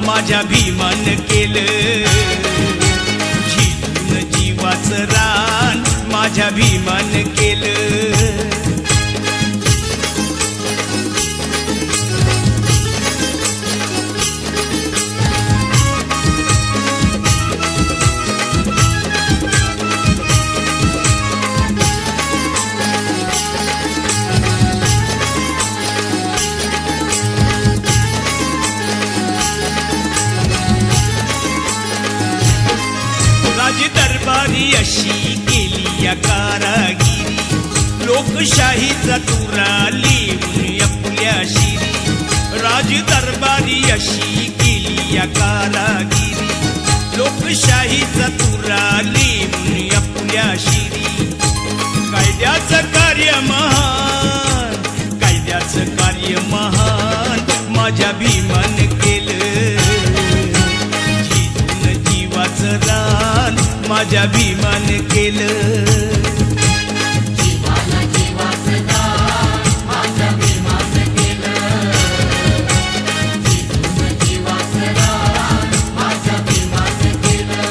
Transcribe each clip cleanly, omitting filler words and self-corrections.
माझ्या भीमान केलं, झिजून जीवाचं रान माझ्या भीमान केलं। दरबारी अशी केली या कारागिरी, लोकशाहीचा तुरा लिहून आपल्या शिरी। राज दरबारी अशी केली या कारागिरी, लोकशाहीचा तुरा लिहून आपल्या शिरी। कायद्याचं कार्य महान, कायद्याचं कार्य महान माझ्या भीमान केलं, झिजून जीवाचं रान माझ्या भीमान केलं। जीवाला जीवाचं दान माझ्या भीमान केलं, झिजून जीवाचं रान माझ्या भीमान केलं।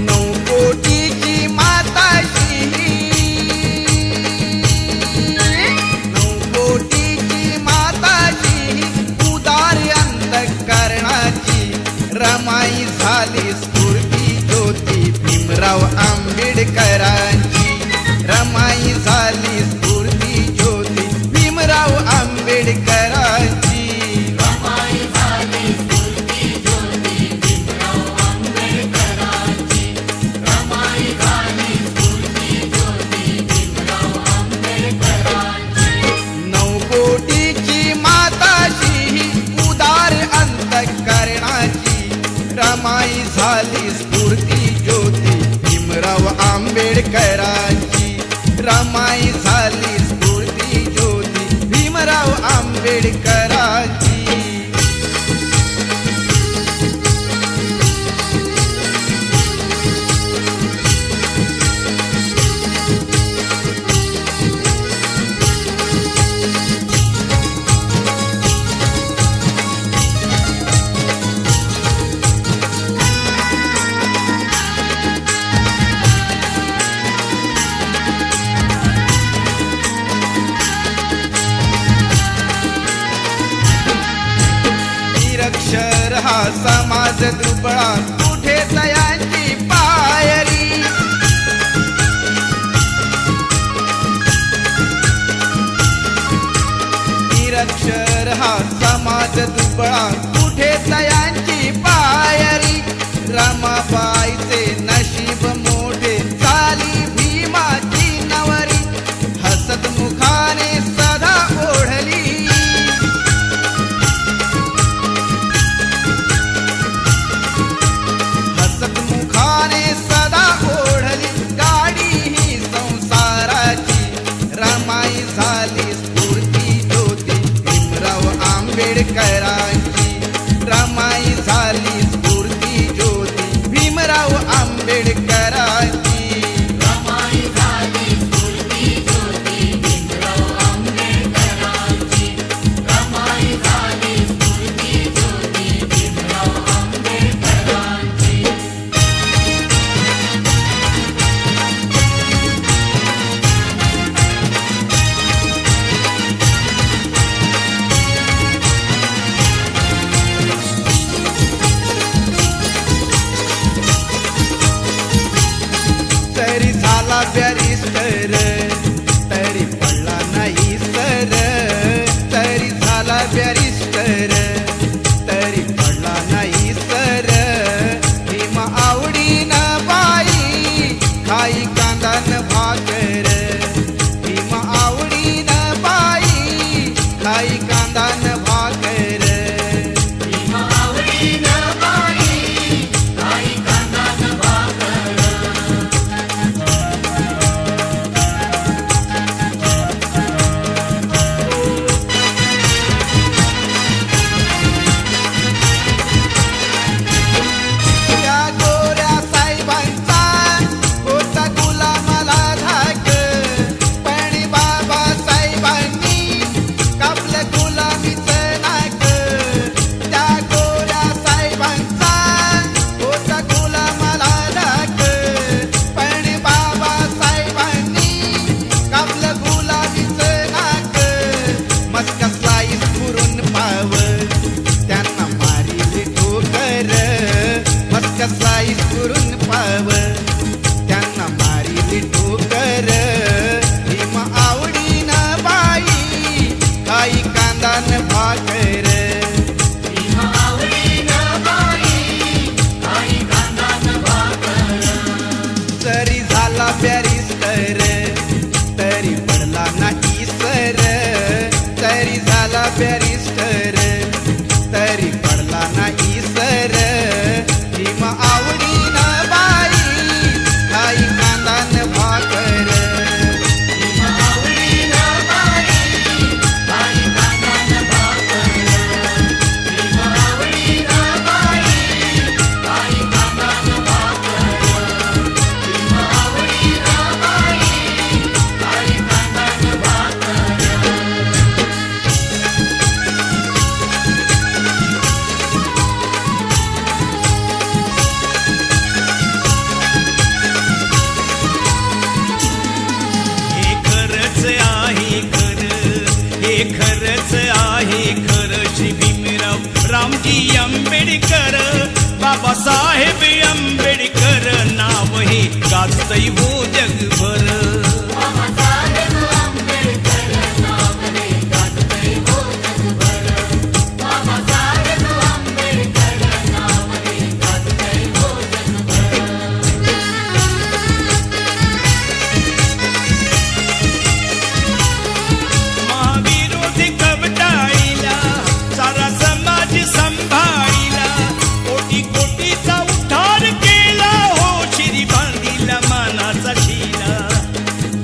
9 कोटीची माताशी, 9 कोटीची माताशी उदार अंतःकरणाची रमाई झाली स्फूर्ती ज्योती भीमराव आंबेडकरांची। रमाई झाली स्फूर्ती ज्योती भीमराव आंबेडकरांची। रमाई झाली स्फूर्ती ज्योती भीमराव आंबेडकरांची। रमाई झाली स्फूर्ती ज्योती भीमराव आंबेडकरांची। 9 कोटीची माताशी उदार अंतःकरणाची रमाई झाली स्फूर्ती ज्योती भीमराव आंबेडकरांची। रमाई झाली स्फूर्ती ज्योती भीमराव आंबेडकरांची। निरक्षर हा समाज दुबळा कुठे तयांची पायरी। निरक्षर हा समाज दुबळा कुठे तयांची पायरी। रमाबाईचे नशीब मोठे झाली भीमाची नवरी, हसत मुखाने सदा ओढली। मुखाने सदा ओढली गाडी ही संसाराची। रमाई झाली स्फूर्ती ज्योती भीमराव आंबेडकरांची। रामजी आंबेडकर, बाबासाहेब आंबेडकर नाव हे गाजतय हो जगभर. बाबासाहेब आंबेडकर नाव हे गाजतय हो जगभर. बाबासाहेब आंबेडकर नाव हे गाजतय हो जगभर. महाविरोधी कवटाळीला सारा समाज संभाळीला, कोटी कोटीचा उद्धार केला हो, शिरी बांधिला मानाचा शिला.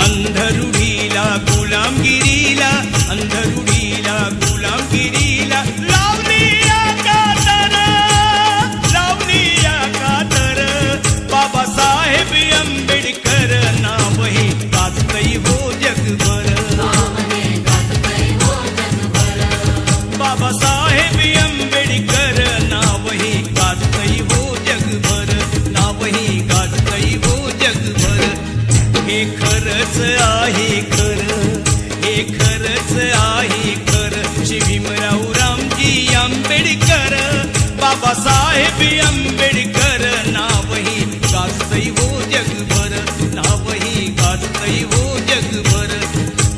अंधरुढीला गुलामगिरीला, अंधरुढीला गुलामगिरीला लावली या कातर, लावली या कातर. बाबासाहेब आंबेडकर नाव हे गाजतय हो जगभर. नाव हे गाजतय हो जगभर. बाबासाहेब आंबेडकर नाव हे गाजतय हो जगभर, नाव हे गाजतय हो जगभर. हे खरंच आहे खरं, हे खरंच आहे खरं. श्री भीमराव रामजी आंबेडकर, बाबासाहेब आंबेडकर नाव हे गाजतय हो जगभर, नाव हे गाजतय हो जगभर.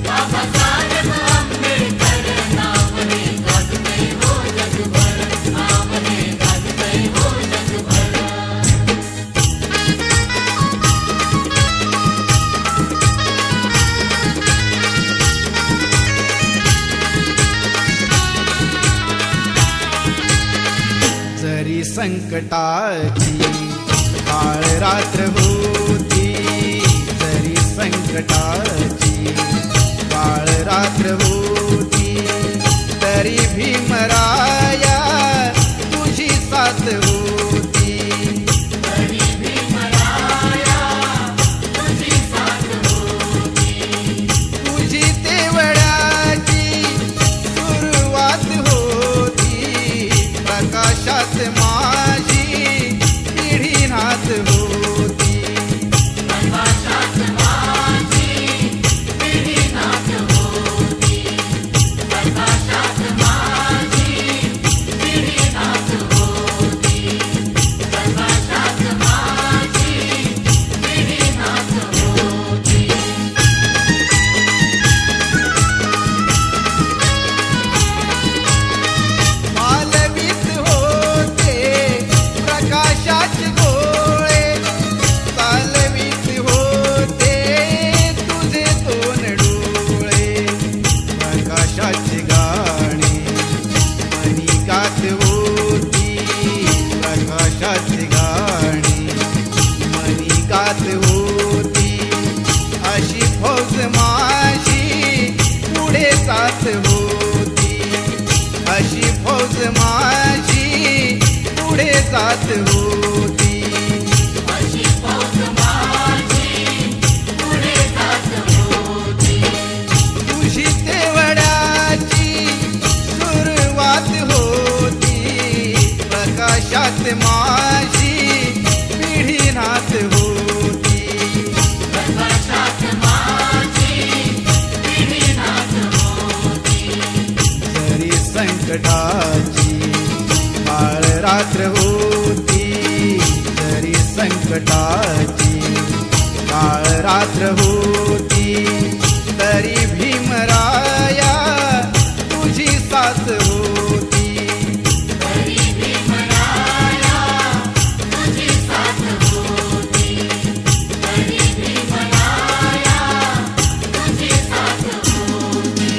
बाबासाहेब आंबेडकर नाव हे गाजतय हो जगभर. नाव हे गाजतय हो जगभर. जरी संकटाची काळ रात्र होती, जरी संकटाची काळ रात्र होती, तरी भीमराया तुझी साथ होती. तरी भीमराया तुझी साथ होती. तुझी तेवढ्याची सुरुवात होती, प्रकाशात माझी पिढी नाथ होती. प्रकाशात माझी पिढी नाथ होती. प्रकाशात माझी पिढी नाथ होती. प्रकाशात माझी पिढी नाथ होती. मालवीत होते प्रकाशाचे गोळे, चालवीत होते तुझे दोन डोळे. प्रकाशाची गाणी मनी गात होती, प्रकाशाची गाणी मनी गात होती. अशी फौज माझी पुढे जात होती, अशी फौज माझी पुढे जात होती. अशी फौज माझी पुढे जात होती. तुझी तेवढ्याची सुरुवात होती, प्रकाशात माझी पिढी नाथ होती. प्रकाशात माझी पिढी नाथ होती. जरी संकटाची काळ रात्र होती, जरी संकटाची काळ रात्र होती, तरी भीमराया तुझी साथ होती. तरी भीमराया तुझी साथ होती. तरी भीमराया तुझी साथ होती.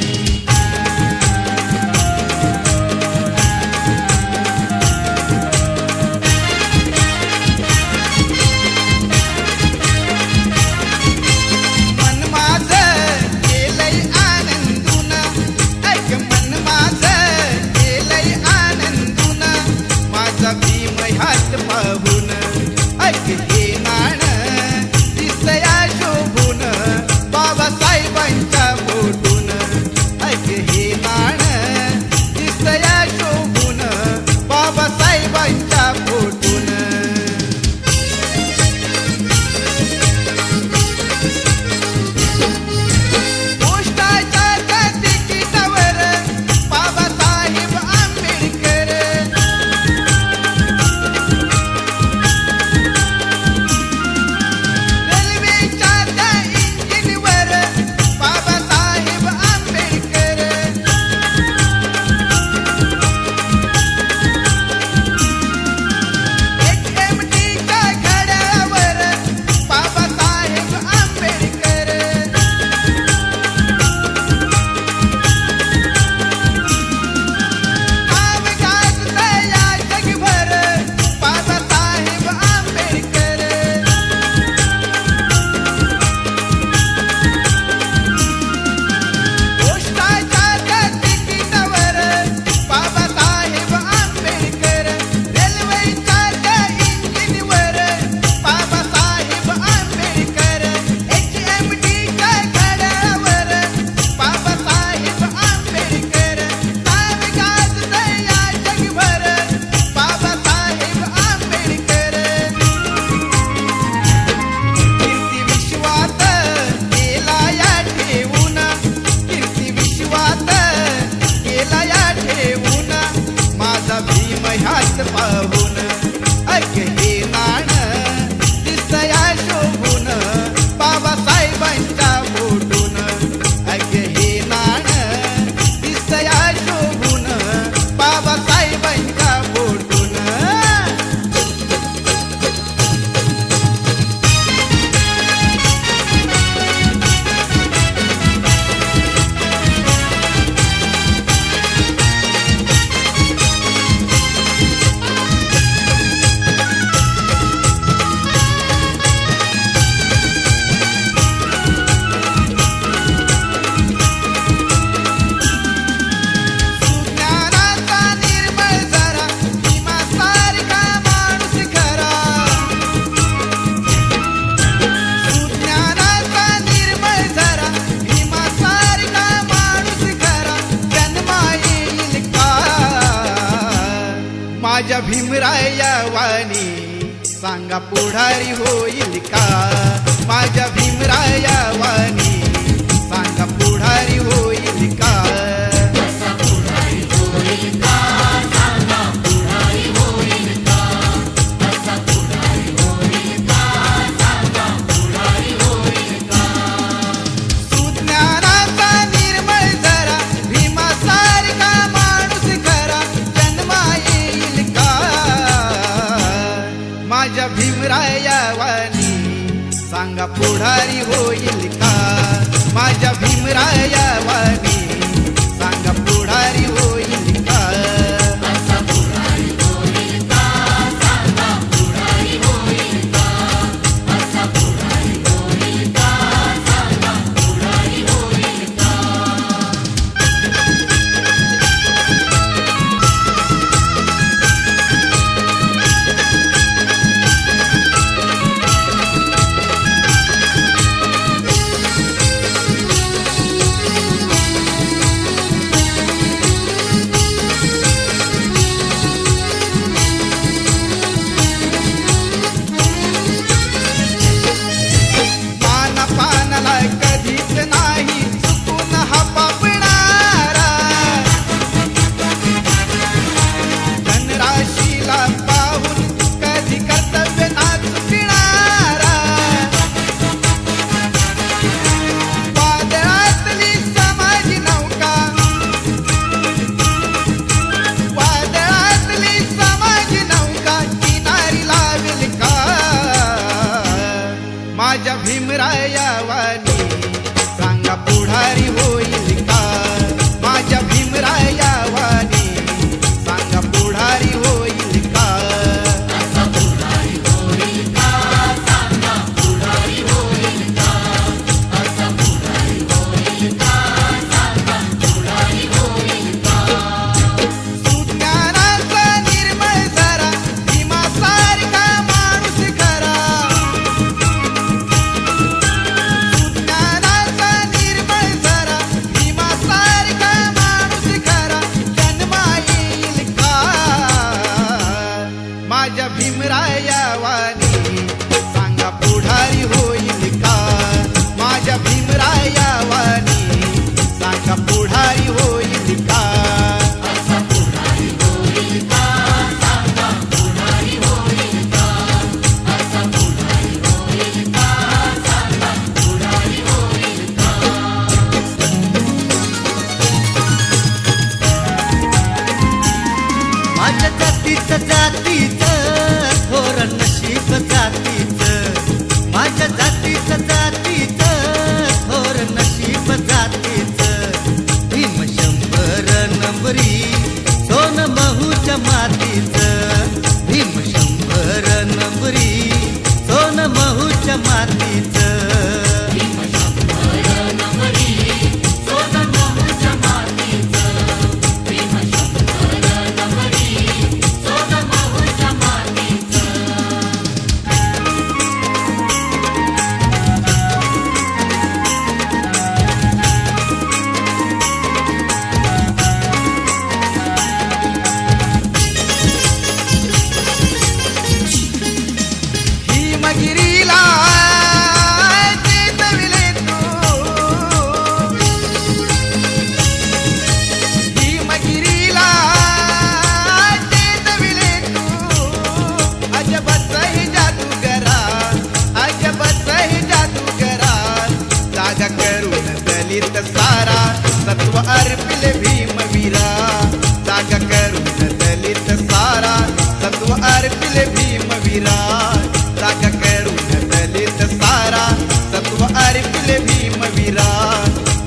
माझ्या भीमराया वाणी सांगा पुढारी होईल का? माझ्या भीमराया वाणी सांगा पुढारी होईल का? असा पुढारी होईल का? सांगा पुढारी होईल का? असा पुढारी होईल का? सांगा पुढारी होईल का? सुज्ञानाचा निर्मळ जरा भीमासारखा माणूस खरा जन्मा येईल का? माझ्या भीमराया वाणी सांगा पुढारी होईल का? माझ्या भीमराया वाणी सांगा पुढारी होईल का? असा पुढारी होईल का? सांगा पुढारी होईल का? असा पुढारी होईल का? सांगा पुढारी होईल का? पाना पानाला कधीच नाही चुकून हा पापणारा धनराशीला पाहून कधी कर्तव्य ना चुकणारा वादळातली समाज नौका वादळातली समाज नौका किनारी लावेल का? माझ्या भीमराया वाणी सांगा पुढारी होईल का? माझ्या भीमराया वाणी सांगा पुढारी होईल का? असा पुढारी होईल का? सांगा पुढारी होईल का? असा पुढारी होईल का? सांगा पुढारी होईल का? सुज्ञानाचा निर्मळ जरा भीमासारखा माणूस खरा सुज्ञानाचा निर्मळ जरा भीमासारखा माणूस खरा जन्मा येईल का? माझ्या भीमराया वाणी सांगा पुढारी होईल का? माझ्या भीमराया वाणी सांगा पुढारी होईल का? असा पुढारी होईल का? सांगा पुढारी होईल का? असा पुढारी होईल का? सांगा पुढारी होईल का? माझ्या जातीचं थोर नशीब जातीचं माझ्या जातीचं थोर नशीब जातीचं भीम 100 नंबरी सोन महूच्या मातीचं भीम 100 नंबरी सोन महूच्या मातीचं भीम 100 नंबरी सोन महूच्या मातीचं भीम 100 नंबरी सोन महूच्या मातीचं भीमगिरीला चेतविले तू भीमगिरीला चेतविले तू अजबच हे जादूगरा अजबच हे जादूगरा जागा करून दलित सारा सत्व अर्पिले भीमवीरा जागा करून दलित सारा सत्व अर्पिले भीमवीरा जागा करून दलित सारा सत्व अर्पिले भीमवीरा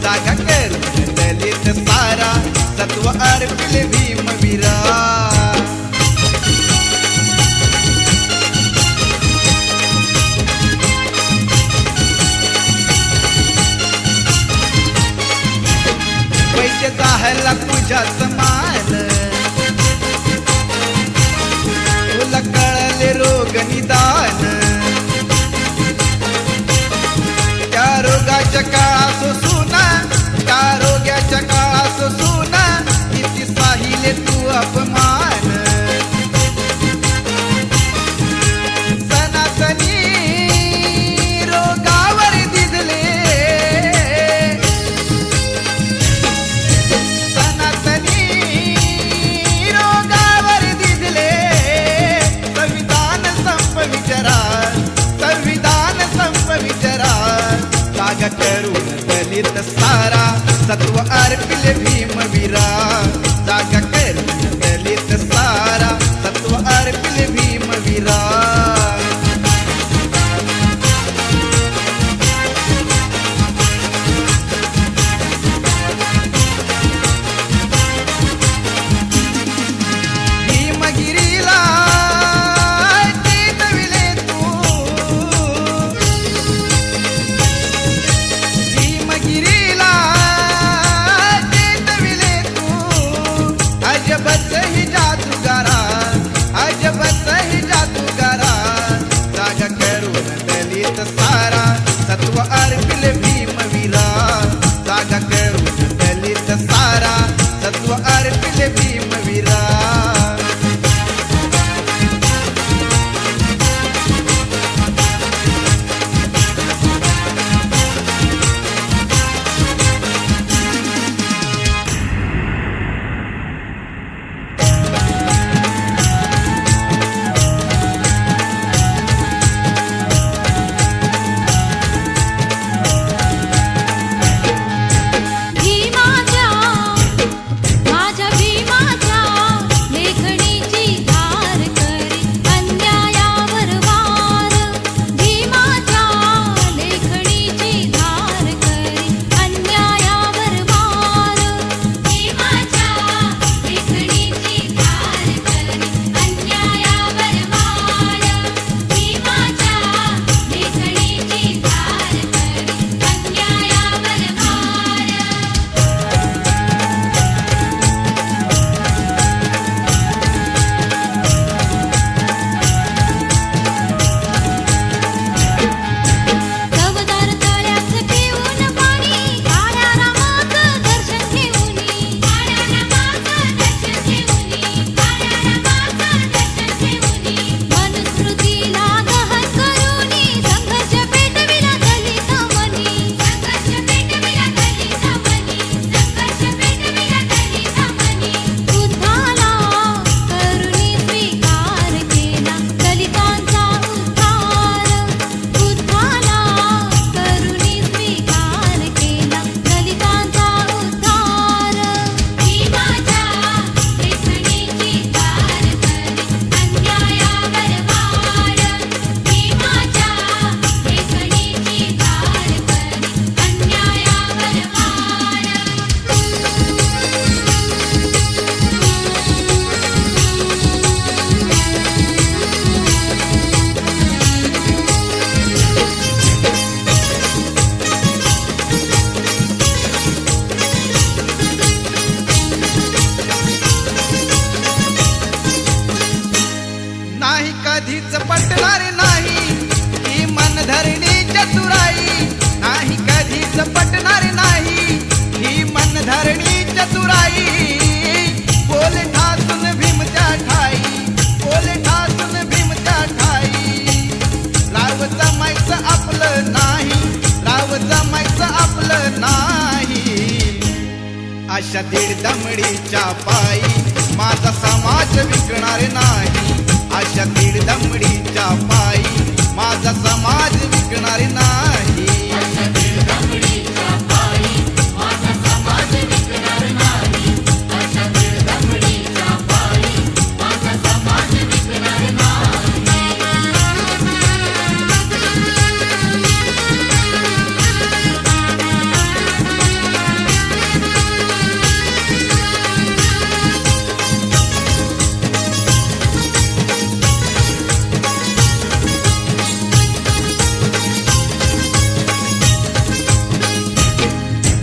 जागा करून दलित सारा सत्व अर्पिले भीमवीरा पैसे जाहला तुझ्या समान तुला कळले रोग निदान त्या रोगाच्या काळा सोसूना त्या रोग्याच्या काळा सोसूना किती साहिले तू अपमान सत्व अर्पिले भीमवीरा जागा करून दलित सारा सत्व अर्पिले भीमवीरा भीमगिरीला चेतविले तू भीमगिरीला चेतविले तू अजबच ही जादूगारा अजबच ही जादूगारा जागा करून दलित सारा सत्व अर्पिले भीमवीरा जागा करून दलित सारा सत्व अर्पिले भीमवीरा भीमाच्या माझ्या भीमाच्या लेखणीची धार करी अन्यायावर वार भीमाच्या लेखणीची धार करी अन्यायावर वार भीमाच्या लेखणीची धार करी अन्यायावर वार भीमाच्या लेखणीची धार करी अन्यायावर वार तवदार तळ्यात घेऊन पाणी काळ्या रामाचं दर्शन घेऊनी काळ्या रामाचं दर्शन घेऊनी काळ्या रामाचं दर्शन घेऊनी मनुस्मृतीला दहन करूनी संघर्ष पेटविला दलित मनी संघर्ष पेटविला दलित मनी संघर्ष पेटविला दलित मनी बुद्धाला करुणी स्वीकार केला दलितांचा उद्धार बुद्धाला करुणी स्वीकार केला दलितांचा उद्धार भीमाच्या लेखणीची धार करी अन्यायावर वार भीमाच्या लेखणीची धार करी अन्यायावर नाही कधीच पटणार नाही ही मनधरणी चतुराई नाही कधीच पटणार नाही ही मनधरणी चतुराई बोल ठासून भीमच्या ठाई बोल ठासून भीमच्या ठाई राव जमायचं आपलं नाही राव जमायचं आपलं नाही अशा दीड दमडीच्या पायी माझा समाज विकणार नाही अशा दीड दमडीच्या पायी माझा समाज विकणार नाही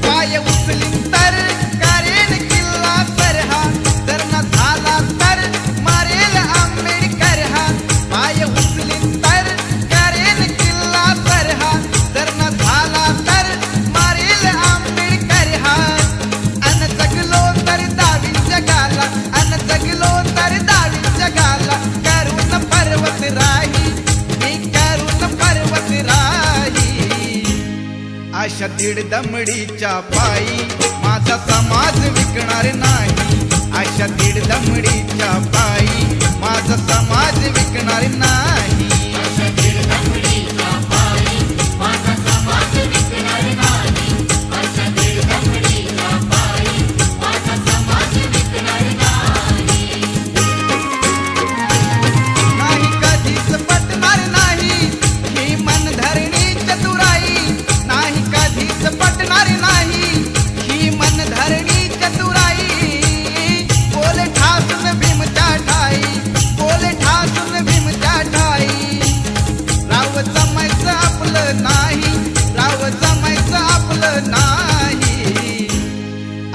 पाय उचलीन तर करेन किल्ला सरहा जर न झाला तर मारेल आंबेडकर हा पाय उचलीन तर करेन किल्ला सरहा जर न झाला तर मारेल आंबेडकर हा अन जगलो तर दावीन जगाला अन जगलो तर दावीन जगाला करून पर्वत राही मी करून पर्वत राही अशा दीड दमडीच्या पायी माझा समाज विकणार नाही अशा दीड दमडीच्या पायी माझा समाज विकणार नाही माझा समाज विकणार नाही.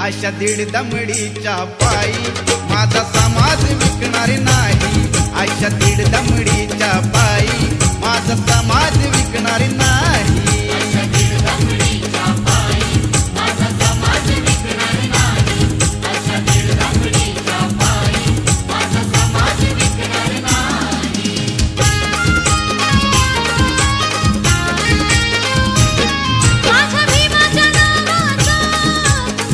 अशा दीड दमडीच्या पायी माझा समाज विकणार नाही. अशा दीड दमडीच्या पायी माझा समाज विकणार नाही. माझ्या भीमाच्या नावाचा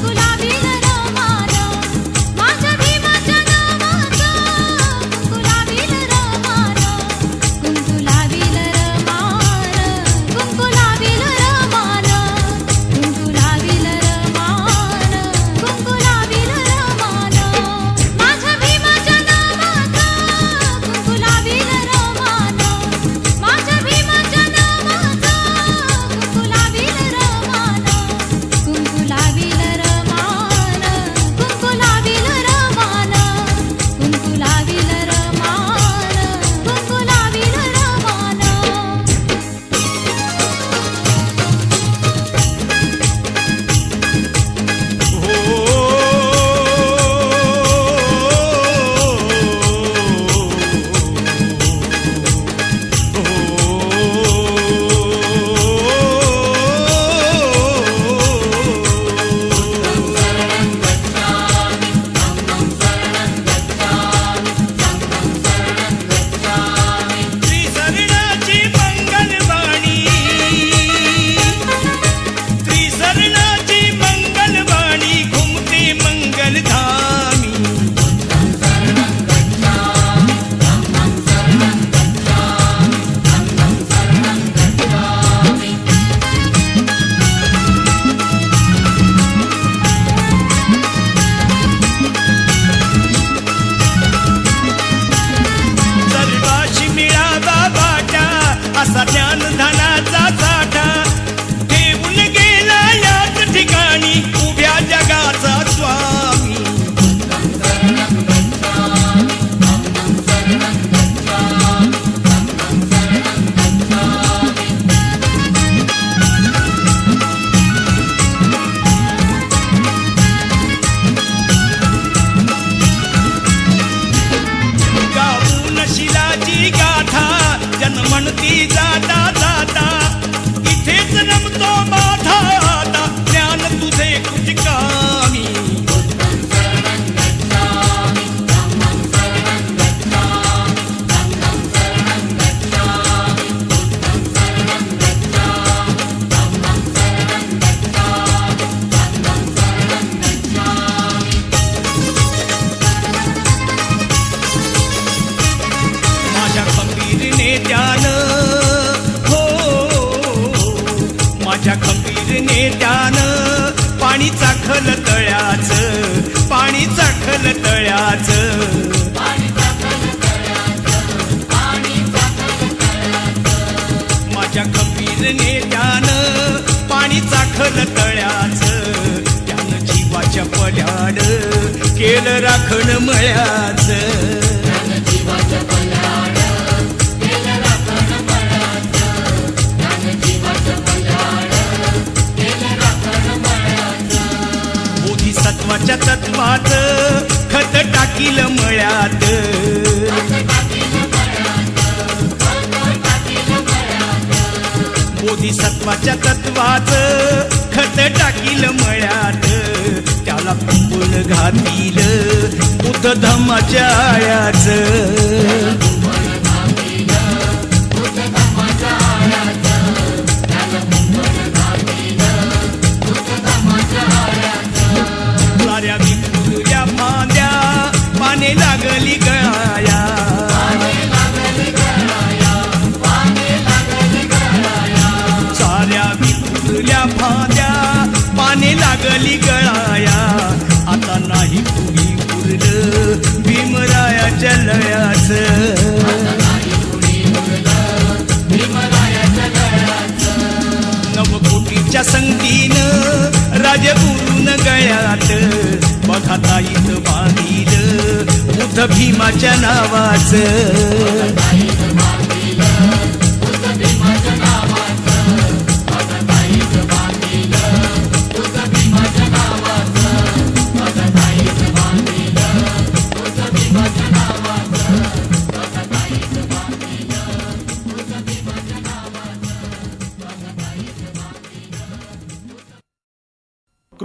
गुलाबी रमान, माझ्या भीमाच्या नावाचा गुलाबी रमान, गुलाबी रमान, गुलाबी रमान, गुलाबी रमान, गुलाबी रमान. माझ्या भीमाच्या नावाचा गुलाबी रमान, माझ्या भीमाच्या नावाचा गुलाबी रमान, गुलाबी रमान, गुलाबी रमान, गुलाबी रमान, गुलाबी रमान. त्रिसरणाची मंगलवाणी, त्रिसरणाची मंगलवाणी घुमते मंगलधामी. सर्वाशी मिळावा वाटा असा ज्ञानधनाचा साठा, ठेवून गेला याच ठिकाणी उभ्या जगाचा स्वामी. गाऊन शिलाची गाथा जन्मणती जाता जाता, इथेच रमतो माझा आता ज्ञान तुझे कुचकामी. माझ्या खंबीर नेत्यानं हो, माझ्या खंबीर नेत्यानं पाणी चाखल तळ्याचं, पाणी चाखल तळ्याचं. माझ्या खंबीर नेत्यानं पाणी चाखल तळ्याचं, त्यानं जीवाच्या पल्याड केलं राखण मळ्याचं. बोधिसत्वाच्या तत्वात खत टाकील मळ्यात, बोधिसत्वाच्या तत्वात खत टाकील मळ्यात, त्याला कुंपण घातील बुद्ध धम्माच्या आळ्याचं. साऱ्या विपुल्या फांद्या पाने लागली गळाया, साऱ्या विपुल्या फांद्या पाने लागली गळाया. आता नाही कुणी उरलं भीमरायाच्या लयाचं. नवकोटीच्या संगतीनं राजगुरून गळ्यात बघा ताईत बांधील बुद्ध भीमाच्या नावाचं.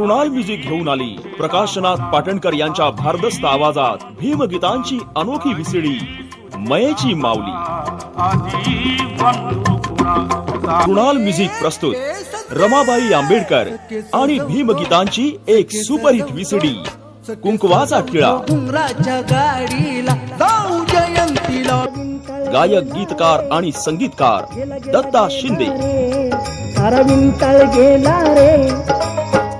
कृणाल म्युझिक घेऊन आली प्रकाशनाथ पाटणकर यांच्या भारदस्त आवाजात भीमगीतांची अनोखी विसिडी मयेची माऊली. कृणाल म्युझिक प्रस्तुत रमाबाई आंबेडकर आणि भीमगीतांची एक सुपरहिट विसिडी कुंकवाचा टिळा. डोंगराच्या गाडीला जाऊ जयंतीला. गायक गीतकार आणि संगीतकार दत्ता शिंदे. सारा विंटाळ गेला रे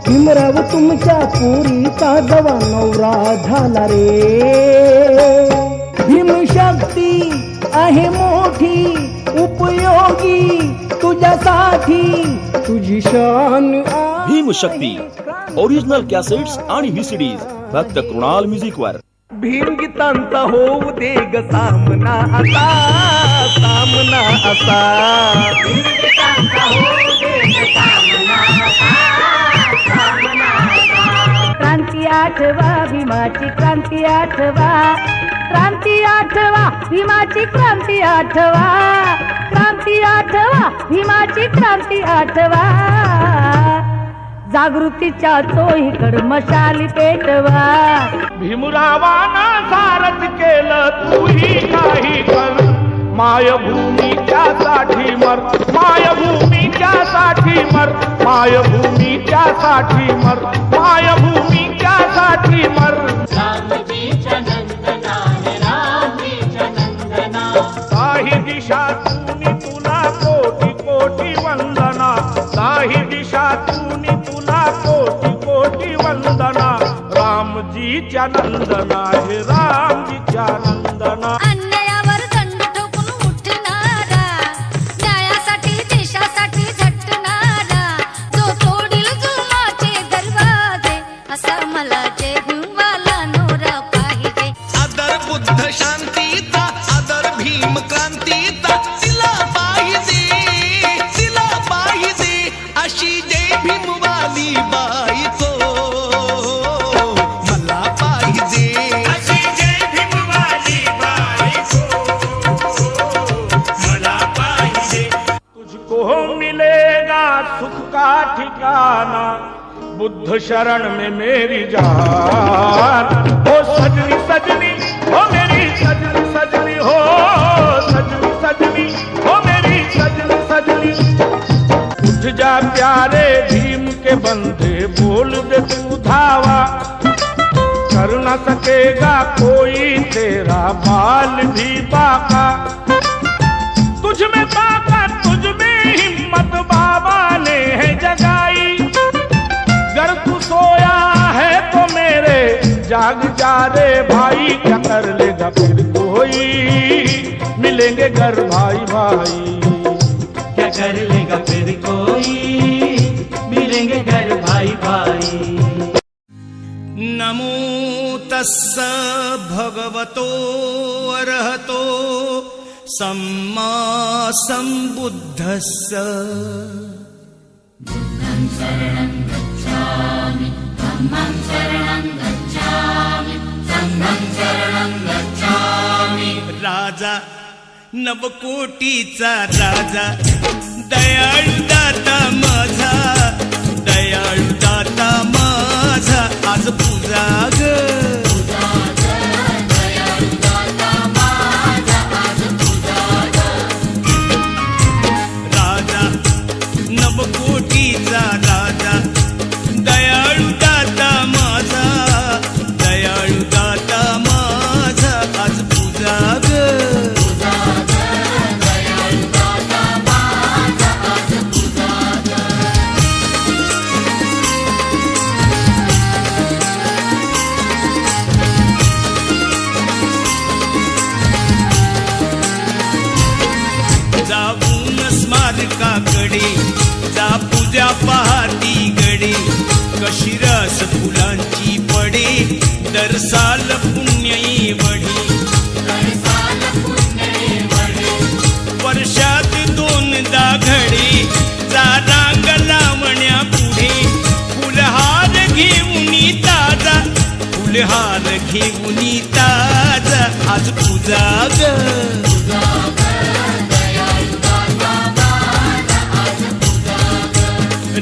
भीमराव तुमच्या पुरीचा जवा नवरा झाला रे. भीमशक्ती आहे मोठी उपयोगी तुझ्यासाठी तुझी शान आहे. भीमशक्ती ओरिजिनल कॅसेट्स आणि व्हीसीडीज फक्त कृणाल म्युझिक वर. भीमगीतांचा होऊ दे ग सामना असा सामना असा. क्रांती आठवा भीमाची क्रांती आठवा. क्रांती आठवा भीमाची क्रांती आठवा. क्रांती आठवा भीमाची क्रांती आठवा. जागृतीच्या चोहीकड मशाली पेटवा. भीमरावाना सारथ केलं तूही काही कर. मायभूमीच्या साठी मर मायभूमीच्या साठी मर मायभूमीच्या साठी मर मायभूमीच्या साठी मर. रामजीच्या नंदना हे रामजीच्या नंदना. काही दिशातून तुला कोटी कोटी वंदना. काही दिशातून तुला कोटी कोटी वंदना. रामजीच्या नंदना हे रामजीच्या नंदना. अन्यायावर दंड ठोकून उठणारा न्यायासाठी देशासाठी झटणारा जो तोडील जुलमाचे दरवाजे असा मला जय भीमवाला नवरा पाहिजे. आदर बुद्ध शांतीचा आदर भीम क्रांतीचा तिला पाहिजे अशी जय भीमवाली बायको मला पाहिजे. अशी जय भीमवाली बायको मला पाहिजे. तुझको मिलेगा सुख का ठिकाना बुद्ध शरण में मेरी जान. हो सजनी सजनी हो मेरी सजनी सजनी हो सजनी सजनी हो मेरी सजनी सजनी. उठ जा प्यारे भीम के बंदे बोल दे तू धावा. कर न सकेगा कोई तेरा बाल भी बाका. तुझ में ताकत तुझ में हिम्मत बाबा ने है जगाई. गर तू सोया है तो मेरे जाग जा रे भाई. क्या कर लेगा फिर कोई मिलेंगे घर भाई भाई. क्या कर लेगा फिर कोई मिलेंगे घर भाई भाई. नमो तस्स भगवतो अरहतो सम्मा सम्बुद्धस्स. राजा नवकोटीचा राजा दयाळू दाता माझा दयाळू दाता माझा आज पूजा ग. राजा नवकोटीचा राजा दयाळू दाता माझा दयाळू दाता माझा आज पूजा ग. जाऊन स्मारकाकडे जा पूजा पहाती गडे. कशी रस फुलांची पडे दरसाल पुण्यई वढी. वर्षात दोनदा घडे जा रांग लावण्या पुढे. फुलहार घेऊन ताजा फुलहार घेऊन ताजा आज पूजा ग.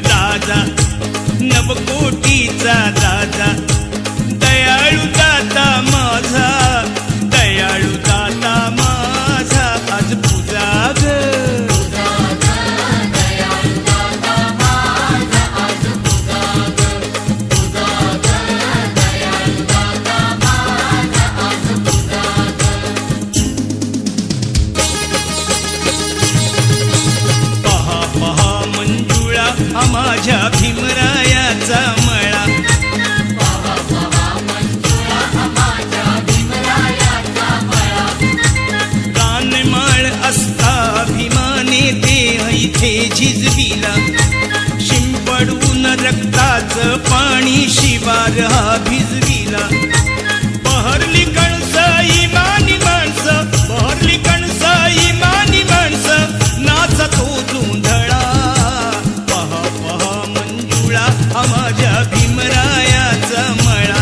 राजा नवकोटी कोटीचा राजा दयाळू दाता माझा दयाळू दाता माझा आज पूजा ग पहा पहा मंजुळा हा माझ्या भीमरायाचा मळा कानमाळ असता भीमाने ते इथे झिजविला शिंपडून रक्ताचं पाणी शिवार हा भिजविला बहरली कणस इमानी माणसं बहरली कणस इमानी माणसं नाचतो धुंधळा पहा पहा मंजुळा हा माझ्या भीमरायाचा मळा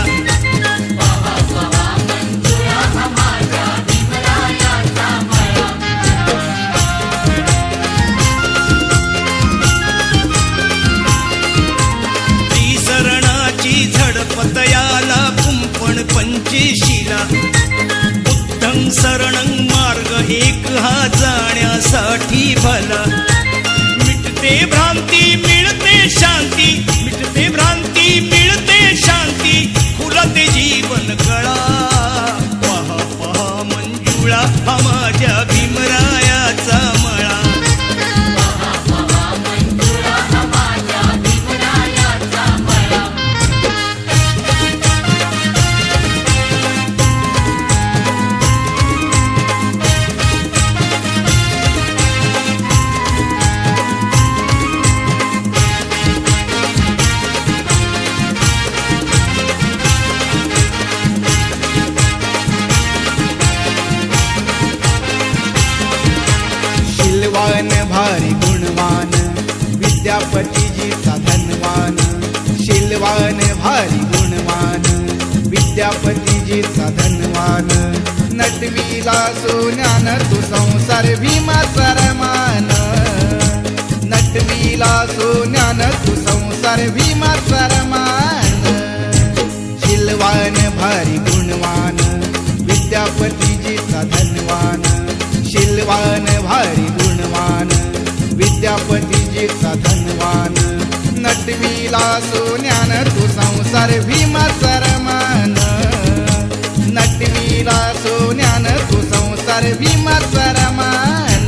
त्रिसरणाची झडपत याला कुंपण पंचेशीला बुद्धं शरणं मार्ग एक हा जाण्यासाठी भला मिटते भ्रांती मिळते शांती मिटते भ्रांती मिळते शांती खुलते जीवन कळा पहा पहा मंजुळा हा माझ्या भीमरायाचा मळा शीलवान भारी गुणवान विद्यापतीजीचा धनवान शीलवान भारी गुणवान विद्यापतीजीचा धनवान नटविला सोन्यान तू संसार भीमाचा रमान नटविला सोन्यान तू संसार भीमाचा रमान शीलवान भारी गुणवान विद्यापतीजीचा धनवान शीलवान भारी गुणवान विद्यापतीजीचा धनवान नटविला सोन्यान तू संसार भीमाचा रमान नटविला सोन्यान तू संसार भीमाचा रमान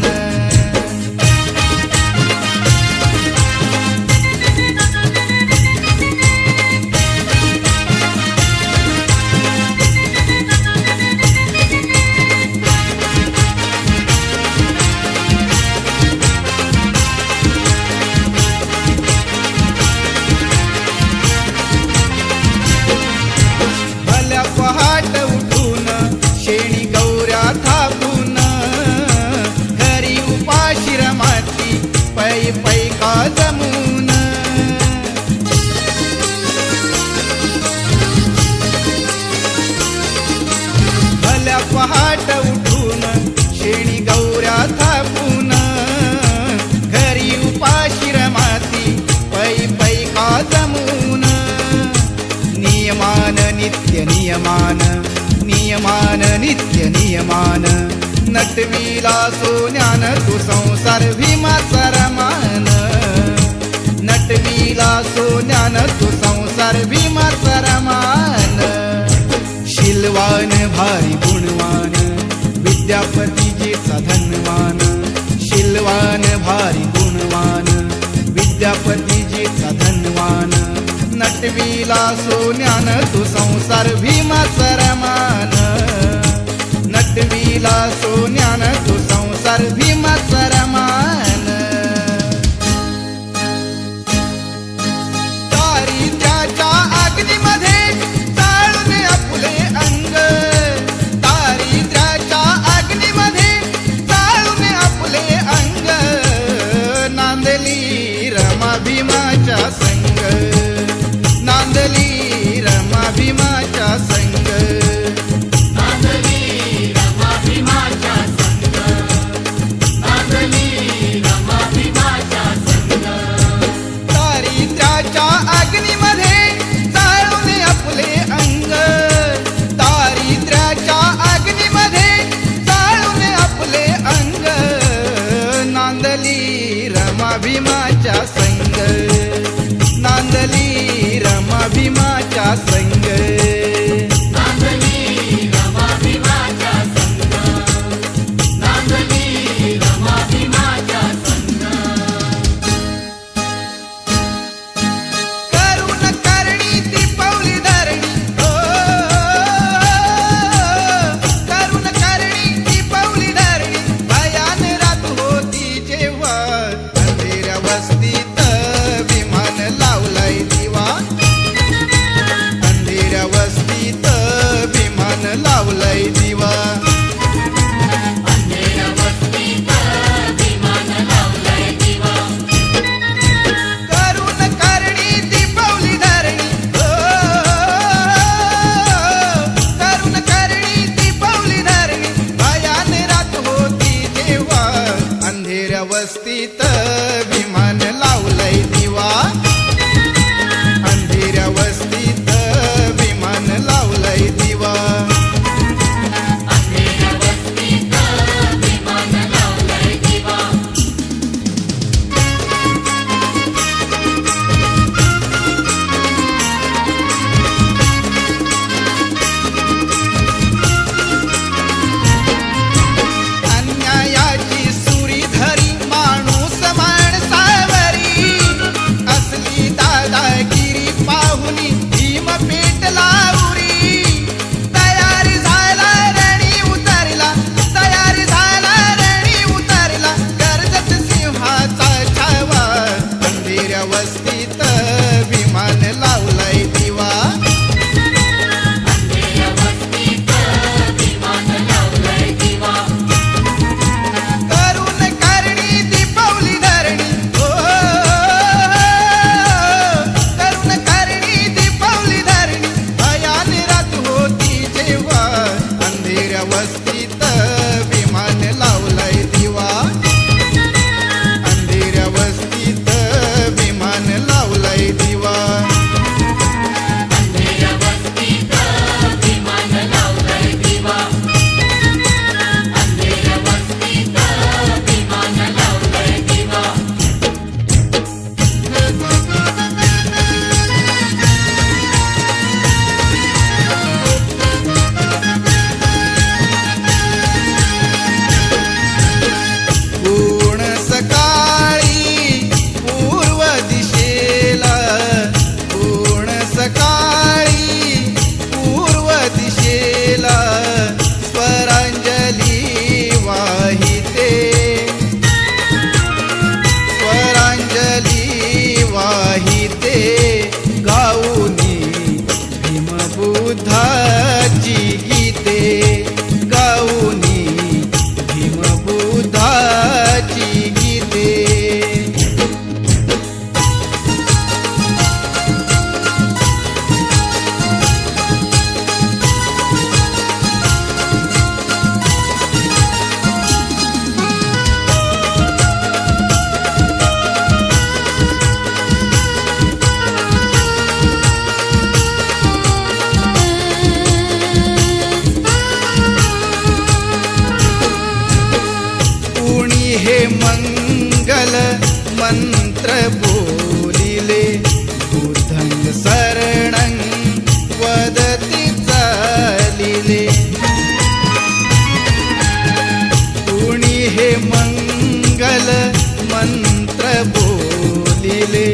पहाट उठून शेणी गौऱ्या थापून घरी उपाशी रमाती पै पै का जमून भल्या पहाट उठून शेणी गौऱ्या थापून घरी उपाशी रमाती पै पै का जमून नियमान नित्य नियमान नियमान नित्य नियमान नटविला सोन्यान तू संसार भीमाचा रमान नटविला सोन्यान तू संसार भीमाचा रमान शीलवान भारी गुणवान विद्यापतीजीचा धनवान शीलवान भारी गुणवान विद्यापतीजीचा धनवान नटविला सोन्यान तू संसार भीमाचा रमान नटविला सोन्यान तू संसार भीमाचा रमान दारिद्र्याच्या अग्नीमध्ये जाळून आपले अंग दारिद्र्याच्या अग्नीमध्ये जाळून आपले अंग नांदली रमा भीमाच्या संग नांदली रमा भीमाच्या संग पेटला उरी तयारी झाला रणी उतरला तयारी झाला रणी उतरला कर्जत सिंहाचा छावा अंधेऱ्या वस्तीत विमान लावलाय दिवा अंधेऱ्या वस्तीत विमान लावलंय दिवा करून करणी दीपावली धरणी हो करून करणी दीपावली धरणी भयान रात होती जेव्हा अंधेऱ्या वस्तीत विमान लावलाय दिवा अंधेऱ्या वस्तीत विमान लावलाय दिवा अंधेऱ्या वस्तीत विमान लावलंय दिवा अंधेऱ्या वस्तीत विमान लावलंय दिवा पूर्ण सकाळी पूर्व दिशेला पूर्ण सकाळी पूर्व दिशेला स्वरांजली वाहिते स्वरांजली वाहिते गाऊनी भीमबुद्धाची गीते गाऊनी भीमबुद्धाची गीते कुणी हे मंगल मंत्र बोलिले बुद्धं शरणं वदति चालिले कुणी हे मंगल मंत्र बोलिले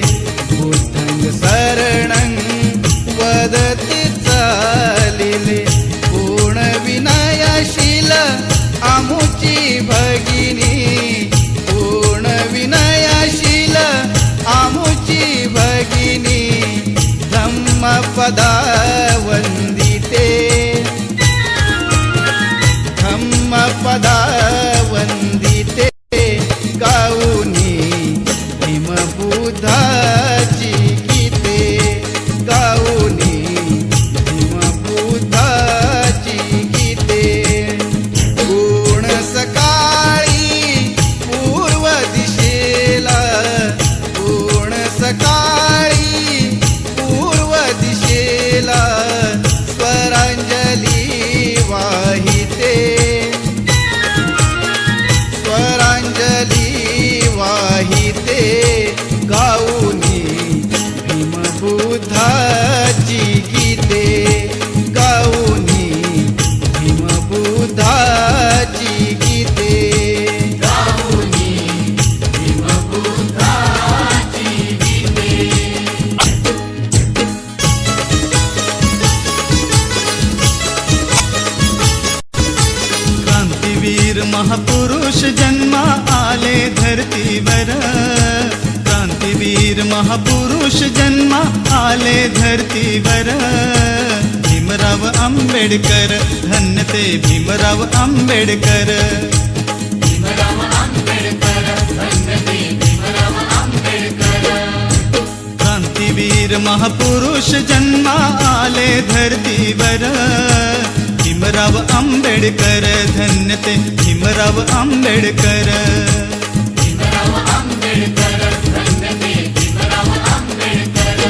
बुद्धं शरणं वदति चालिले पूर्ण विनयशील आमुची भगिनी पूर्ण विनयशील आमुची भगिनी धम्मपदा वंदिते धम्मपदा वंदिते गाऊनी भीमबुद्धाची गीते गाऊनी भीमबुद्धाची गीते पूर्ण सकाळी पूर्व दिशेला पूर्ण सकाळी पूर्व दिशेला स्वरांजली वाहिते स्वरांजली वाहिते गाऊनी भीमबुद्धाची गीते गाऊनी भीमबुद्धाची गीते गाऊनी भीमबुद्धाची गीते क्रांतीवीर महापुरुष जन्मा आले धरतीवर क्रांतीवीर महापुरुष जन्मा आले धरतीवर भीमराव आंबेडकर धन्य ते भीमराव आंबेडकर भीमराव आंबेडकर धन्य ते भीमराव आंबेडकर क्रांतीवीर महापुरुष जन्मा आले धरतीवर भीमराव आंबेडकर धन्य ते भीमराव आंबेडकर भीमराव आंबेडकर धन्य ते भीमराव आंबेडकर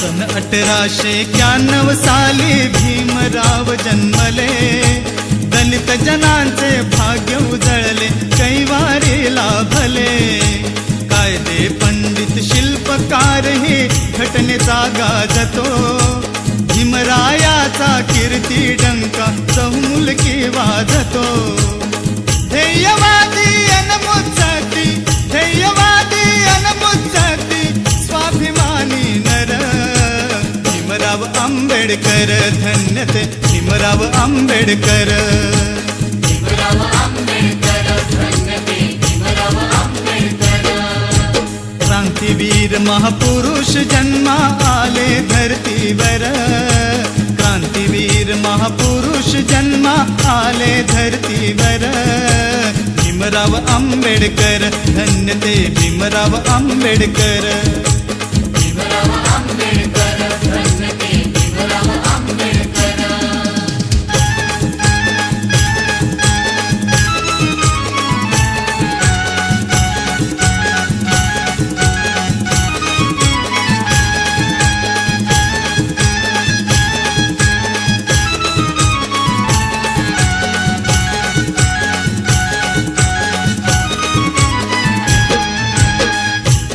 सन 1891 साली भीमराव जन्मले दलित जनांचे भाग्य उजळले कैवारी लाभले कायदे पंडित शिल्पकार ही घटनेचा गाजतो भीमरायाचा कीर्ती डंका चौमुलकी आंबेडकर धन्य ते भीमराव आंबेडकर. भीमराव आंबेडकर धन्य ते भीमराव आंबेडकर. क्रांतीवीर महापुरुष जन्मा आले धरतीवर. क्रांतीवीर महापुरुष जन्मा आले धरतीवर. भीमराव आंबेडकर धन्य ते भीमराव आंबेडकर. भीमराव आंबेडकर धन्य ते भीमराव आंबेडकर.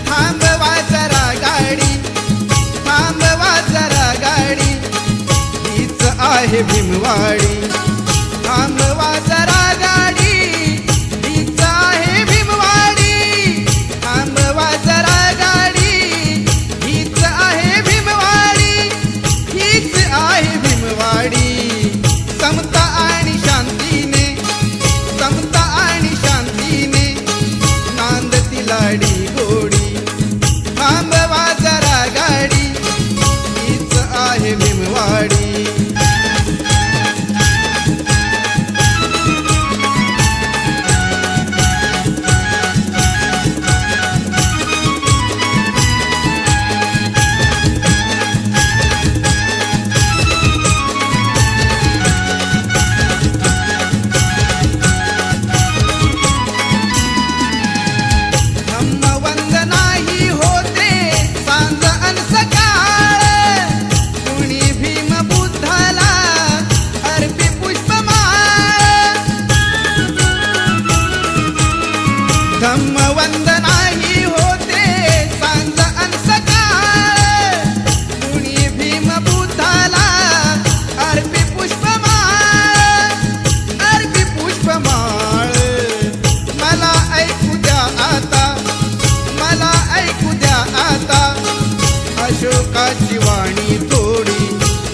थांबवा जरा गाडी, थांबवा जरा गाडी, हीच आहे भीमवाडी. थांबवा जरा गाडी, हीच आहे भीमवाडी. थांबवा जरा गाडी, हीच आहे भीमवाडी. हीच आहे भीमवाडी. समता आणि शांतीने, समता आणि शांतीने नांदती लाडी गोडी. थांबवा जरा गाडी, हीच आहे भीमवाडी. धम्मवंद नाही होते सांज अन सकाळ, कुणी भीम बुद्धाला अर्पी पुष्पमाळ. धम्मवंद नाही होते सांज अन सकाळ, कुणी भीम बुद्धाला अर्पी पुष्पमाळ. अर्पी पुष्पमाळ. मला ऐकू द्या आता, मला ऐकू द्या आता अशोकाची वाणी थोडी.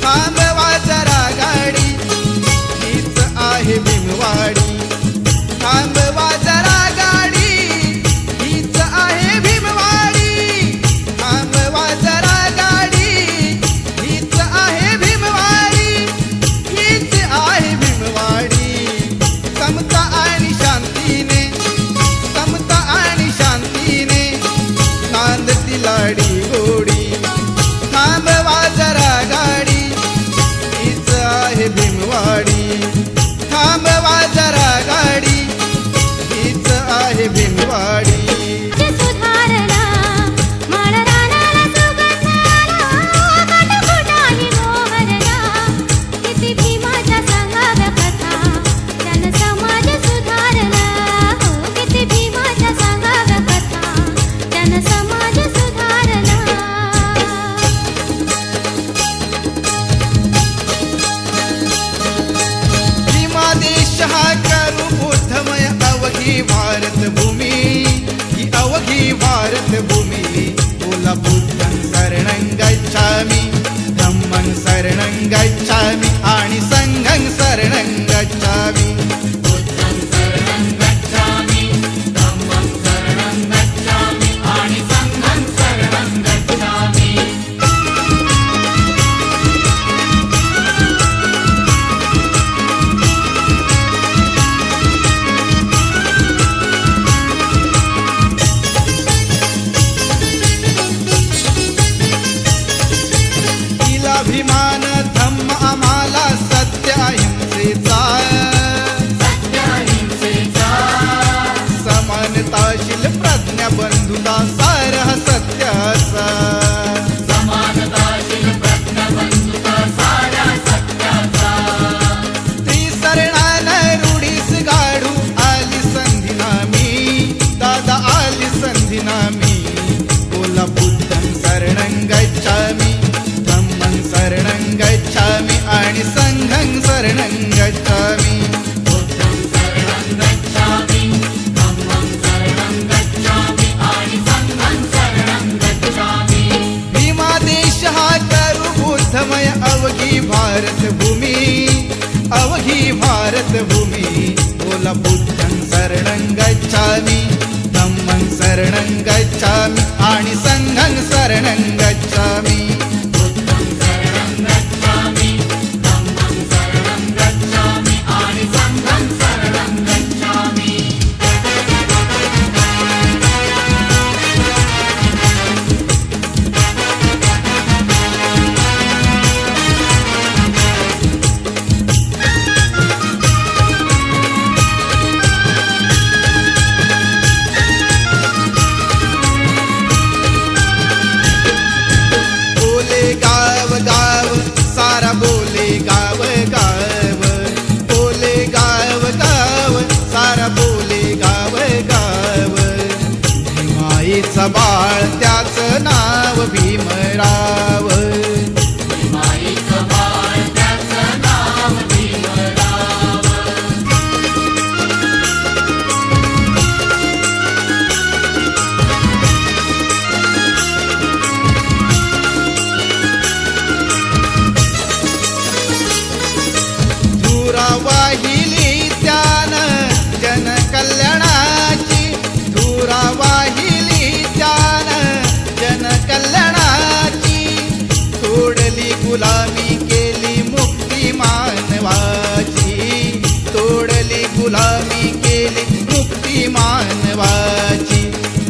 थांबवा जरा गाडी, हीच आहे भीमवाडी. थांबवा जरा गाडी, हीच आहे भीमवाडी. थांबवा जरा गाडी, हीच आहे भीमवाडी. हीच आहे भीमवाडी. समता आणि शांतीने, समता आणि शांतीने नांदती लाडी गोडी. थांबवा जरा गाडी, हीच आहे भीमवाडी. थांबवा जरा गाडी, हीच आहे भीमवाडी. सुधारणा माळ रानाला सुगंध आला, काटकुटाही मोहरला. किती भीमाच्या सांगाव्या कथा, जनसमाज सुधारला. हो किती भीमाच्या सांगाव्या कथा, जनसमाज सुधारला. भीमा देश हा करू बुद्धं शरणं गच्छामि धम्मं शरणं गच्छामि आणि संघं शरणं गच्छामि बुद्धं शरणं गच्छामि धम्मं शरणं गच्छामि आणि संघं शरणं गच्छामि बोले गाव गाव सारा बोले गाव गाव बोले गाव गाव सारा बोले गाव गाव भीमाईचा बाळ त्याचं नाव भीमराव माईचं बाळ त्याचं नाव भीमराव धुरा वाहिली त्यानं जन कल्याणाची धुरा वाहिली त्यानं जन कल्याणाची तोडली गुलामी केली मुक्ती मानवाची तोडली गुलामी केली मुक्ती मानवाची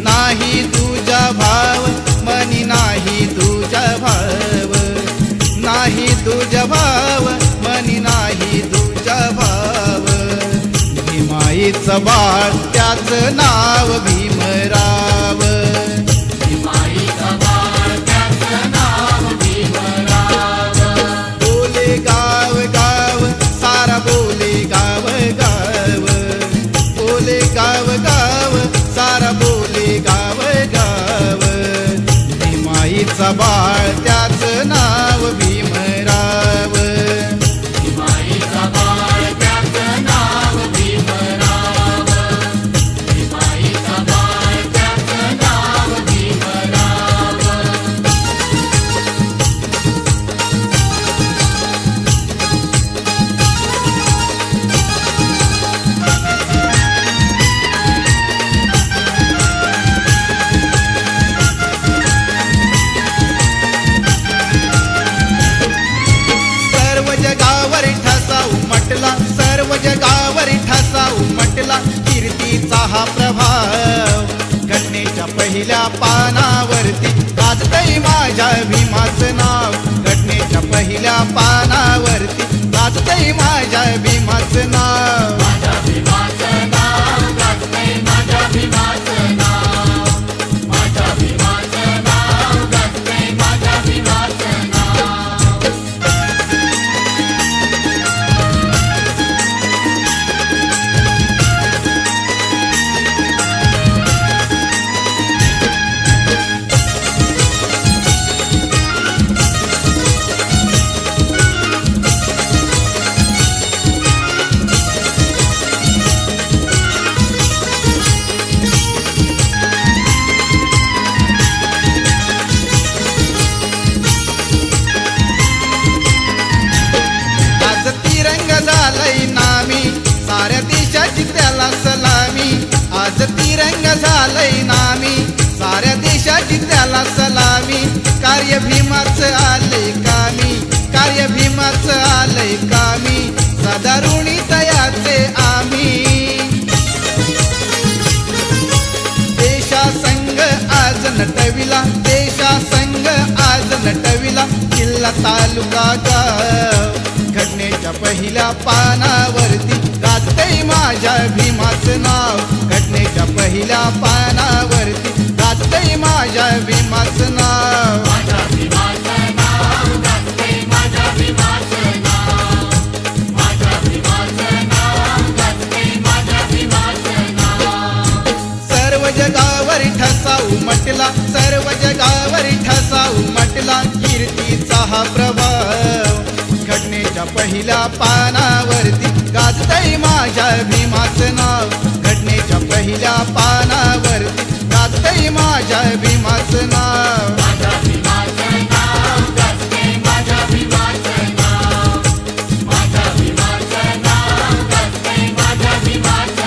नाही तुझा भाव मनी नाही तुझा भाव नाही तुझा भाव मनी नाही तुझा भाव भीमाईचं बाळ त्याचं नाव भीमराव माईचं बाळ त्याचं नाव भीमराव बोले गाव गाव सारा बोले गाव गाव बोले गाव गाव सारा बोले गाव गाव भीमाईचं बाळ त्याचं नाव भीमराव माईचं बाळ त्याचं नाव भीमराव माईचं बाळ त्याचं नाव भीमराव सर्व जगावर ठसा उमटला सर्व जगावर ठसा उमटला कीर्तीचा हा प्रभाव घटनेच्या पहिल्या पानावरती गाजतय माझ्या भीमाचं नाव घटनेच्या पहिल्या पानावरती गाजतय माझ्या भीमाचं नाव माझ्या भीमाचं नाव गाजतंय माझ्या भीमाचं नाव माझ्या भीमाचं नाव गाजतंय माझ्या भीमाचं नाव आज तिरंग झालंय नामी साऱ्या देशाची त्याला सलामी आज तिरंग झालंय नामी साऱ्या देशाची त्याला सलामी कार्य भीमाचं आलंय कामी कार्य भीमाचं आलंय कामी सदा ऋणी तयाचे आम्ही देशा संघ आज नटविला देशा संघ आज नटविला किल्ला तालुका गाव घटनेच्या पहिल्या पानावरती गाजतय माझ्या भीमाचं नाव घटनेच्या पहिल्या पानावरती गाजतय माझ्या भीमाचं नाव माझ्या भीमाचं नाव गाजतंय माझ्या भीमाचं नाव माझ्या भीमाचं नाव गाजतंय माझ्या भीमाचं नाव सर्व जगावर ठसा उमटला सर्व जगावर ठसा उमटला कीर्तीचा हा प्रभाव घटनेच्या पहिल्या पानावरती गाजतय माझ्या भीमाचं नाव घटनेच्या पहिल्या पानावरती गाजतय माझ्या भीमाचं नाव माझ्या भीमाचं नाव गाजतंय माझ्या भीमाचं नाव माझ्या भीमाचं नाव गाजतंय माझ्या भीमाचं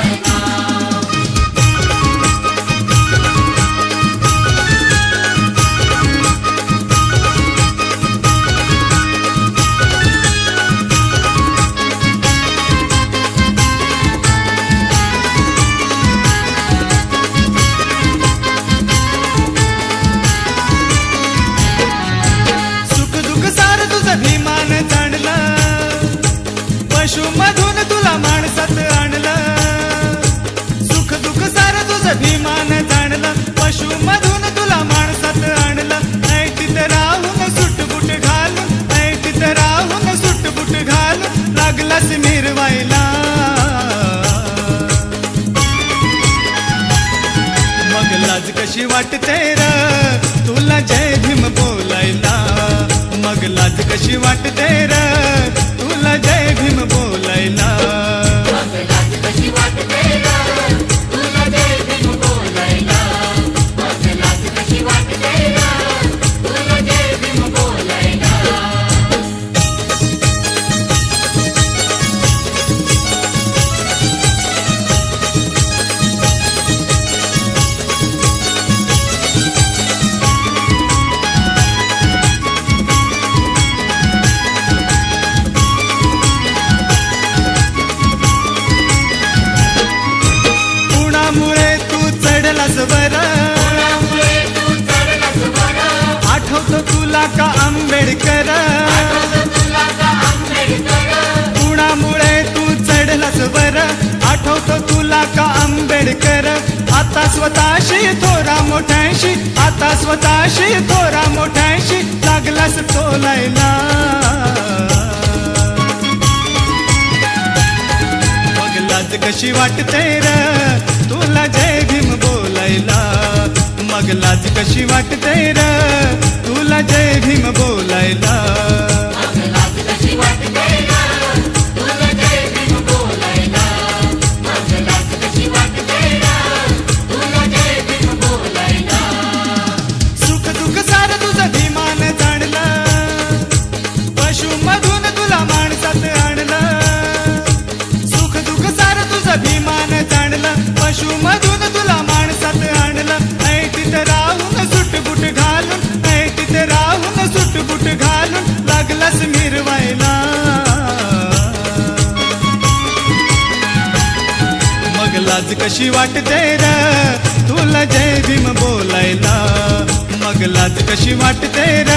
कशी वाटते र तुला जय भीम बोलायला मग लाज कशी वाटते र तुला जय भीम बोलायला मग लाज कशी वाटते ग तुला जय भीम बोलायला मग लाज कशी वाटते ग तुला जय भीम बोलायला कुणामुळे तू चढलास बर कुणामुळे तू चढलास बरं आठवतो तुला का आंबेडकर तुला का आंबेडकर कुणामुळे तू चढलास बर आठवतो तुला का आंबेडकर आता स्वतःशी थोरा मोठ्याशी आता स्वतःशी थोरा मोठ्याशी लागलास तोलायला मग लाज कशी वाटते र तुला जय भीम बोलायला मग लाज कशी वाटते र तुला जय भीम बोलायला मग लाज कशी वाटते ग तुला जय भीम बोलायला मग लाज कशी वाटते ग तुला जय भीम बोलायला सुख दुःख सार तुझं भीमान जाणलं पशुमधून तुला माणसात आणलं सुख दुःख सार तुझं भीमान जाणलं पशुमधून तुला माणसात आणलं ऐ तिथं राहून सुटबुट घालून ऐ तिथं राहून सुटबुट घालून लागलास मिरवायला मग लाज कशी वाटते र तुला जय भीम बोलायला मग लाज कशी वाटते र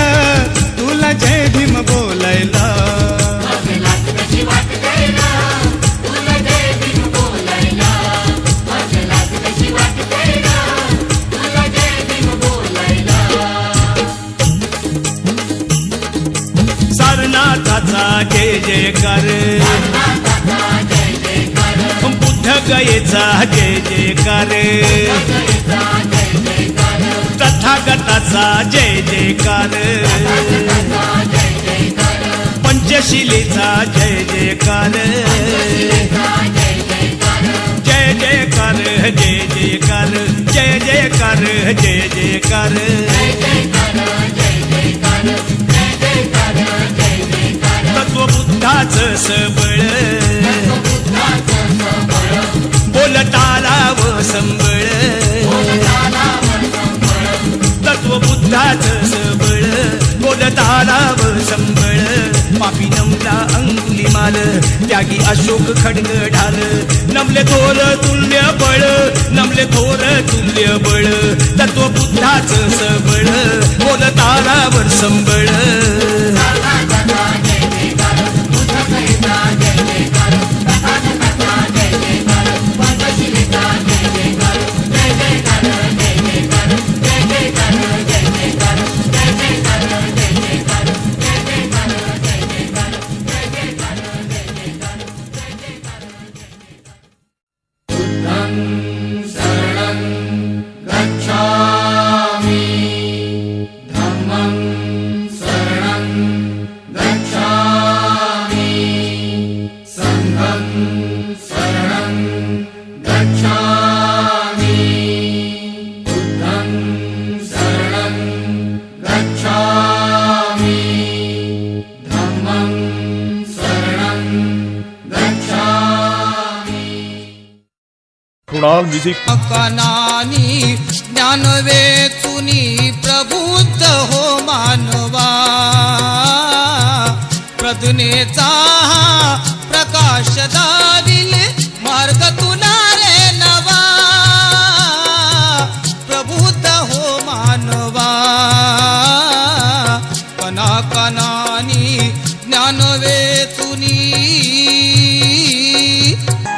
तुला जय भीम बोलायला मग लाज कशी वाटते ग तुला जय भीम बोलायला मग लाज कशी वाटते ग तुला जय भीम बोलायला सारनाथाचा जय जयकार जय जयकार बुद्ध गयेचा जय जयकार जय जयकार तथागताचा जय जयकार जय जयकार पंचशिलेचा जय जयकार जय जयकार जय जयकार जय जयकार जय जयकार जय जयकार तत्वबुद्धाचं सबळ बोलतालाव संबळ तत्वबुद्धाचं सबळ बोलतालाव संबळ पापी नमला अंगुलीमाल त्यागी अशोक खडग ढाल नमले थोर तुल्य बळ नमले थोर तुल्य बळ तत्वबुद्धाचं सबळ बोलतालावर संबळ कृणाल म्युझिक कानानी ज्ञान वेचुनी प्रबुद्ध हो मानवा प्रदुनेचा प्रकाश दाविल मार्ग तुला रे नवा प्रबुद्ध हो मानवा कना कनानी ज्ञान वेचुनी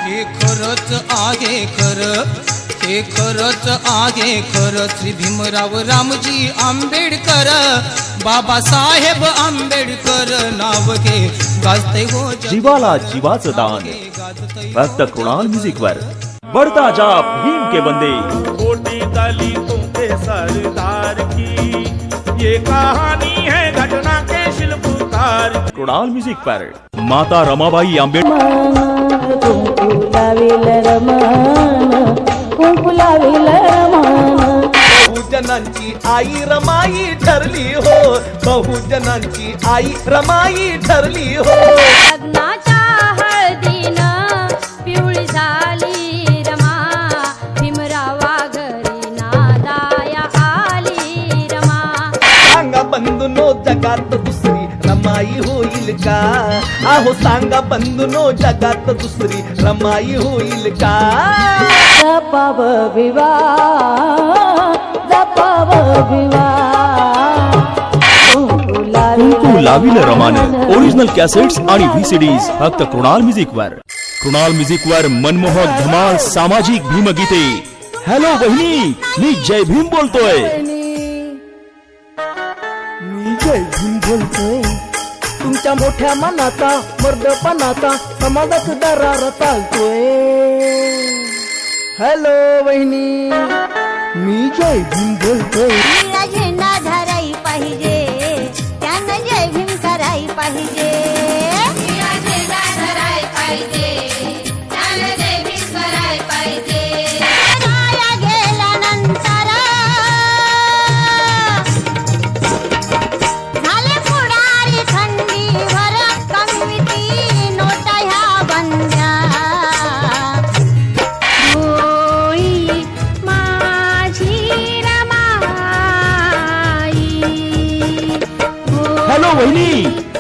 हे खरंच आहे खरं हे खरंच आहे खरं श्री भीमराव रामजी आंबेडकर बाबासाहेब आंबेडकर नाव घे गाजते हो जीवाला जीवाचं दान फक्त कृणाल म्युझिक वर बढ़ता जा भीम के बंदे कोटी ताली तुमके सरदार की ये कहानी है घटना के शिल्पकार की। कृणाल म्युझिक पॅरेड माता रमाबाई आंबेडकर कुंकू लावेल रमान कुंकू लावेल रमान बहुजनांची आई रमाई ठरली हो बहुजनांची आई रमाई ठरली हो लग्नाच्या हळदीनं पिवळी झाली रमा भीमरावा घरी नादाया आली रमा सांगा बंधुनो जगात दुसरी रमाई होईल का आहो सांगा बंधुनो जगात दुसरी रमाई होईल का जपाव विवाह जपाव विवाह कुंकू लाविल रमानं ओरिजिनल कॅसेट्स आणि व्हीसीडीज फक्त कृणाल म्युझिक वर. कृणाल म्युझिक वर मनमोहक धमाल सामाजिक भीमगीते. हॅलो बहिणी, मी जय भीम बोलतोय. मी जय भीम बोलतोय तुमच्या मोठ्या मनाचा मर्दपणाचा समाजात दरार चालतोय. हॅलो वहिनी, मी जय भीम बोलतोय. नीला झेंडा धराई पाहिजे त्यानं जय भीम कराई पाहिजे नीला झेंडा धराई पाहिजे त्यानं जय भीम कराई पाहिजे राया गेल्यानंतर झाले पुढारी थंडीवर कमविती नोटा ह्या बंद्या होई माझी हॅलो बहिणी,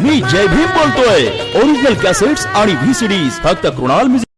मी जय भीम बोलतोय. ओरिजिनल कॅसेट्स आणि व्हीसीडीज फक्त कृणाल म्युझिक